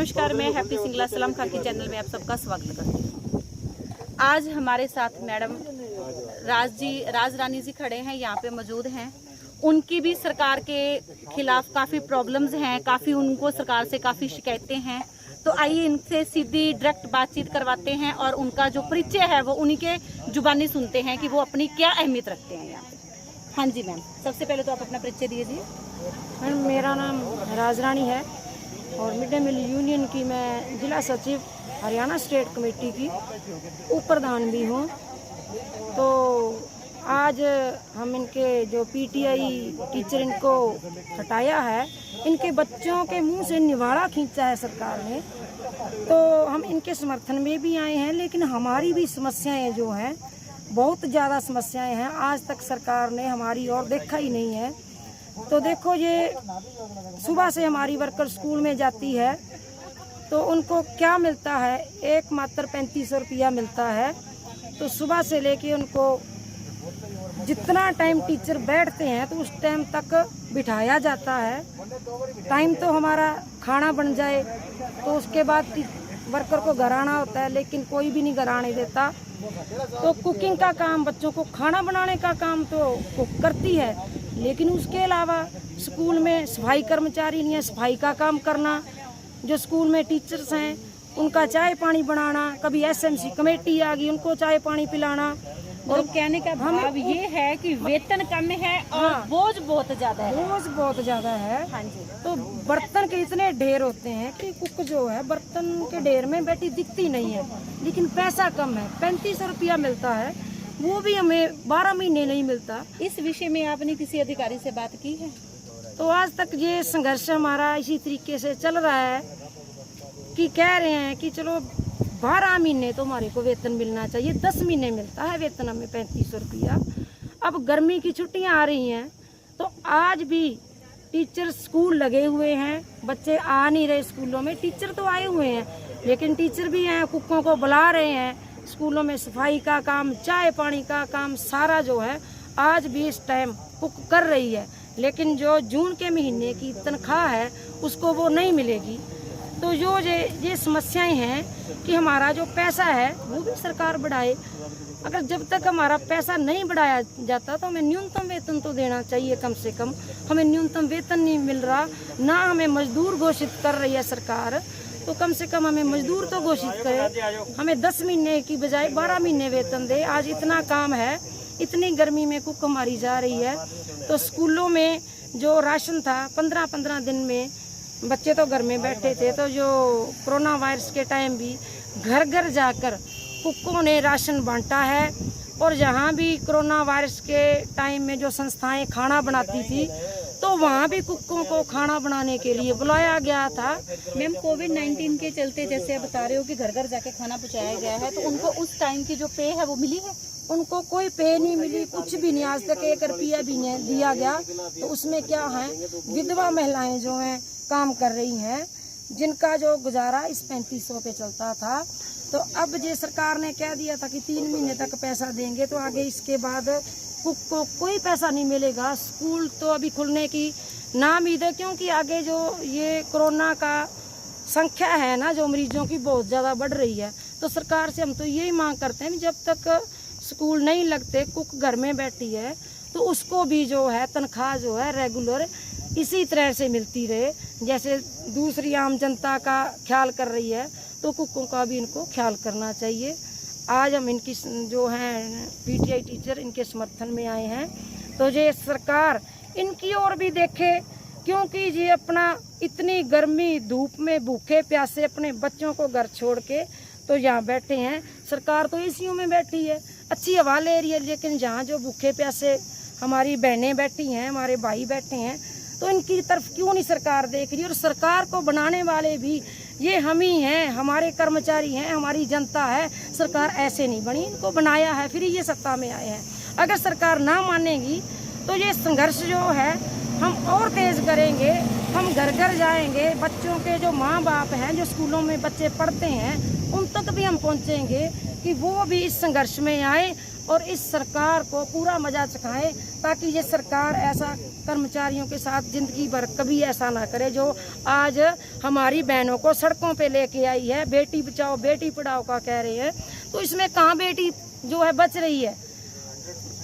नमस्कार, मैं हैप्पी सिंगला सलाम खान के चैनल में आप सबका स्वागत करती हूँ। आज हमारे साथ मैडम राज रानी जी खड़े हैं, यहाँ पे मौजूद हैं। उनकी भी सरकार के खिलाफ काफ़ी प्रॉब्लम्स हैं, काफ़ी उनको सरकार से काफ़ी शिकायतें हैं। तो आइए इनसे सीधी डायरेक्ट बातचीत करवाते हैं और उनका जो परिचय है वो उन्हीं के जुबानी सुनते हैं कि वो अपनी क्या अहमियत रखते हैं यहाँ पे। हाँ जी मैम, सबसे पहले तो आप अपना परिचय दीजिए। मैम, मेरा नाम राज रानी है और मिड डे मील यूनियन की मैं जिला सचिव हरियाणा स्टेट कमेटी की उप प्रधान भी हूँ। तो आज हम इनके जो पीटीआई टीचर इनको हटाया है, इनके बच्चों के मुंह से निवाड़ा खींचा है सरकार ने, तो हम इनके समर्थन में भी आए हैं। लेकिन हमारी भी समस्याएं जो हैं, बहुत ज़्यादा समस्याएं हैं, आज तक सरकार ने हमारी ओर देखा ही नहीं है। तो देखो, ये सुबह से हमारी वर्कर स्कूल में जाती है तो उनको क्या मिलता है, एक मात्र 3500 रुपया मिलता है। तो सुबह से लेके उनको जितना टाइम टीचर बैठते हैं तो उस टाइम तक बिठाया जाता है। टाइम तो हमारा खाना बन जाए तो उसके बाद वर्कर को घर आना होता है, लेकिन कोई भी नहीं घर आने देता। तो कुकिंग का काम, बच्चों को खाना बनाने का काम तो कुक करती है, लेकिन उसके अलावा स्कूल में सफाई कर्मचारी नहीं है, सफाई का काम करना। जो स्कूल में टीचर्स हैं उनका चाय पानी बनाना, कभी एसएमसी कमेटी आ गई उनको चाय पानी पिलाना। और कहने का भाव ये है कि वेतन कम है और बोझ बहुत ज़्यादा है। बोझ बहुत ज़्यादा है। हाँ जी। तो बर्तन के इतने ढेर होते हैं कि कुक जो है बर्तन के ढेर में बैठी दिखती नहीं है, लेकिन पैसा कम है। 3500 रुपया मिलता है, वो भी हमें 12 महीने नहीं मिलता। इस विषय में आपने किसी अधिकारी से बात की है? तो आज तक ये संघर्ष हमारा इसी तरीके से चल रहा है कि कह रहे हैं कि चलो 12 महीने तो हमारे को वेतन मिलना चाहिए, 10 महीने मिलता है वेतन हमें 3500 रुपया। अब गर्मी की छुट्टियां आ रही हैं तो आज भी टीचर स्कूल लगे हुए हैं, बच्चे आ नहीं रहे स्कूलों में। टीचर तो आए हुए हैं, लेकिन टीचर भी हैं, कुकों को बुला रहे हैं। स्कूलों में सफाई का काम, चाय पानी का काम, सारा जो है आज भी इस टाइम कुक कर रही है, लेकिन जो जून के महीने की तनख्वाह है उसको वो नहीं मिलेगी। तो जो ये समस्याएं हैं कि हमारा जो पैसा है वो भी सरकार बढ़ाए। अगर जब तक हमारा पैसा नहीं बढ़ाया जाता तो हमें न्यूनतम वेतन तो देना चाहिए कम से कम। हमें न्यूनतम वेतन नहीं मिल रहा, ना हमें मजदूर घोषित कर रही है सरकार, तो कम से कम हमें मजदूर तो घोषित करे। हमें 10 महीने की बजाय 12 महीने वेतन दे। आज इतना काम है, इतनी गर्मी में कुक हमारी जा रही है। तो स्कूलों में जो राशन था 15-15 दिन में, बच्चे तो घर में बैठे थे, तो जो कोरोना वायरस के टाइम भी घर घर जाकर कुकों ने राशन बांटा है। और जहाँ भी कोरोना वायरस के टाइम में जो संस्थाएं खाना बनाती थी तो वहाँ भी कुकों को खाना बनाने के लिए बुलाया गया था। मैम, कोविड-19 के चलते जैसे आप बता रहे हो कि घर घर जाके खाना पहुँचाया गया है, तो उनको उस टाइम की जो पे है वो मिली है? उनको कोई पे नहीं मिली, कुछ भी नहीं, आज तक 1 रुपया भी नहीं दिया गया। तो उसमें क्या है, विधवा महिलाएं जो हैं काम कर रही हैं, जिनका जो गुजारा इस 3500 पे चलता था। तो अब ये सरकार ने कह दिया था कि 3 महीने तक पैसा देंगे, तो आगे इसके बाद कुक को कोई पैसा नहीं मिलेगा। स्कूल तो अभी खुलने की नाउम्मीद है, क्योंकि आगे जो ये कोरोना का संख्या है ना, जो मरीजों की बहुत ज़्यादा बढ़ रही है। तो सरकार से हम तो यही मांग करते हैं, जब तक स्कूल नहीं लगते, कुक घर में बैठी है, तो उसको भी जो है तनख्वाह जो है रेगुलर इसी तरह से मिलती रहे, जैसे दूसरी आम जनता का ख्याल कर रही है, तो कुकों का भी इनको ख्याल करना चाहिए। आज हम इनकी जो हैं पीटीआई टीचर, इनके समर्थन में आए हैं। तो ये सरकार इनकी ओर भी देखे, क्योंकि ये अपना इतनी गर्मी धूप में भूखे प्यासे अपने बच्चों को घर छोड़ के तो यहाँ बैठे हैं। सरकार तो एसीओ में बैठी है, अच्छी हवा ले रही है, लेकिन जहाँ जो भूखे प्यासे हमारी बहनें बैठी हैं, हमारे भाई बैठे हैं, तो इनकी तरफ क्यों नहीं सरकार देख रही? और सरकार को बनाने वाले भी ये हम ही हैं, हमारे कर्मचारी हैं, हमारी जनता है। सरकार ऐसे नहीं बनी, इनको बनाया है, फिर ये सत्ता में आए हैं। अगर सरकार ना मानेगी तो ये संघर्ष जो है हम और तेज करेंगे। हम घर घर जाएंगे, बच्चों के जो माँ बाप हैं, जो स्कूलों में बच्चे पढ़ते हैं, उन तक भी हम पहुँचेंगे कि वो भी इस संघर्ष में आए और इस सरकार को पूरा मजा चखाएं, ताकि ये सरकार ऐसा कर्मचारियों के साथ जिंदगी भर कभी ऐसा ना करे जो आज हमारी बहनों को सड़कों पे लेके आई है। बेटी बचाओ बेटी पढ़ाओ का कह रही है, तो इसमें कहाँ बेटी जो है बच रही है।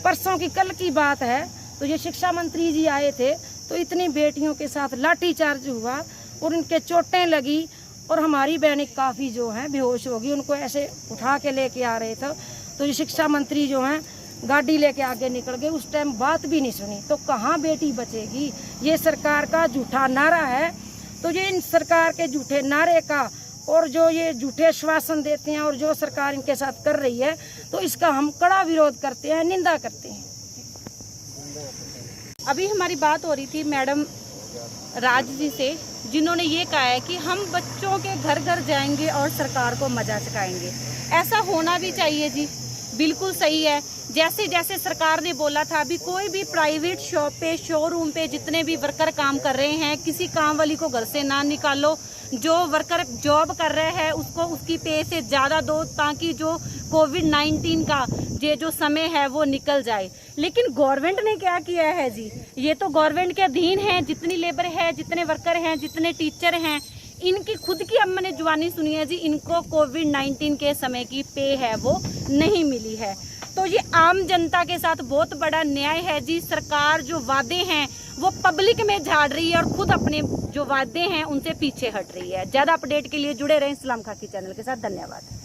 परसों की कल की बात है, तो ये शिक्षा मंत्री जी आए थे, तो इतनी बेटियों के साथ लाठीचार्ज हुआ और उनके चोटें लगी और हमारी बहनें काफ़ी जो हैं बेहोश हो गई। उनको ऐसे उठा के लेके आ रहे थे, तो ये शिक्षा मंत्री जो हैं गाड़ी लेके आगे निकल गए, उस टाइम बात भी नहीं सुनी। तो कहाँ बेटी बचेगी। ये सरकार का झूठा नारा है। तो ये इन सरकार के झूठे नारे का और जो ये झूठे आश्वासन देते हैं और जो सरकार इनके साथ कर रही है, तो इसका हम कड़ा विरोध करते हैं, निंदा करते हैं। अभी हमारी बात हो रही थी मैडम राज जी से, जिन्होंने ये कहा है कि हम बच्चों के घर घर जाएंगे और सरकार को मजा चखाएंगे। ऐसा होना भी चाहिए जी, बिल्कुल सही है। जैसे जैसे सरकार ने बोला था, अभी कोई भी प्राइवेट शॉप पे, शोरूम पे जितने भी वर्कर काम कर रहे हैं, किसी काम वाली को घर से ना निकालो। जो वर्कर जॉब कर रहे हैं उसको उसकी पे से ज़्यादा दो, ताकि जो कोविड-19 का ये जो समय है वो निकल जाए। लेकिन गवर्नमेंट ने क्या किया है जी, ये तो गवर्नमेंट के अधीन है। जितनी लेबर है, जितने वर्कर हैं, जितने टीचर हैं, इनकी खुद की अब मैंने जुबानी सुनी है जी, इनको कोविड-19 के समय की पे है वो नहीं मिली है। तो ये आम जनता के साथ बहुत बड़ा न्याय है जी। सरकार जो वादे हैं वो पब्लिक में झाड़ रही है और खुद अपने जो वादे हैं उनसे पीछे हट रही है। ज़्यादा अपडेट के लिए जुड़े रहें इस्लाम खाकी चैनल के साथ। धन्यवाद।